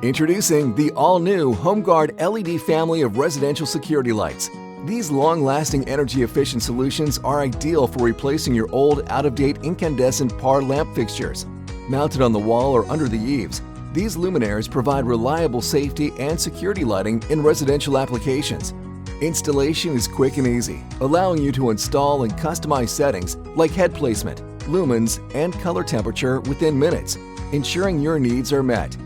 Introducing the all-new HomeGuard LED family of residential security lights. These long-lasting energy-efficient solutions are ideal for replacing your old, out-of-date incandescent par lamp fixtures. Mounted on the wall or under the eaves, these luminaires provide reliable safety and security lighting in residential applications. Installation is quick and easy, allowing you to install and customize settings like head placement, lumens, and color temperature within minutes, ensuring your needs are met.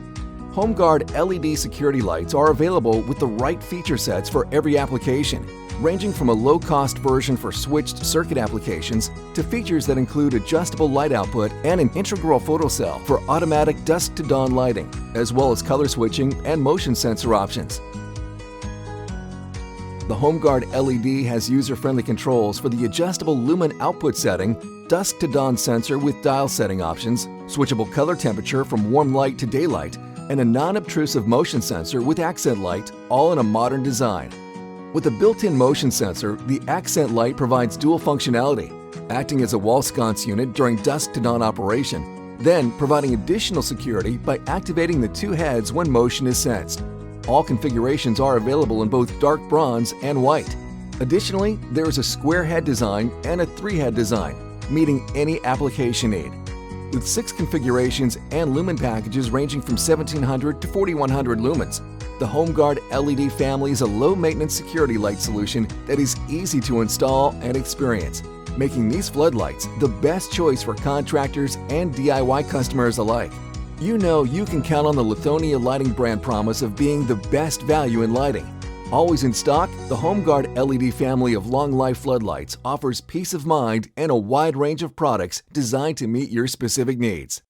HomeGuard LED security lights are available with the right feature sets for every application, ranging from a low-cost version for switched circuit applications to features that include adjustable light output and an integral photocell for automatic dusk-to-dawn lighting, as well as color switching and motion sensor options. The HomeGuard LED has user-friendly controls for the adjustable lumen output setting, dusk-to-dawn sensor with dial setting options, switchable color temperature from warm light to daylight, and a non-obtrusive motion sensor with accent light, all in a modern design. With a built-in motion sensor, the accent light provides dual functionality, acting as a wall sconce unit during dusk-to-dawn operation, then providing additional security by activating the two heads when motion is sensed. All configurations are available in both dark bronze and white. Additionally, there is a square head design and a 3-head design, meeting any application need. With 6 configurations and lumen packages ranging from 1700 to 4100 lumens, the HomeGuard LED family is a low-maintenance security light solution that is easy to install and experience, making these floodlights the best choice for contractors and DIY customers alike. You know you can count on the Lithonia lighting brand promise of being the best value in lighting. Always in stock, the HomeGuard LED family of long-life floodlights offers peace of mind and a wide range of products designed to meet your specific needs.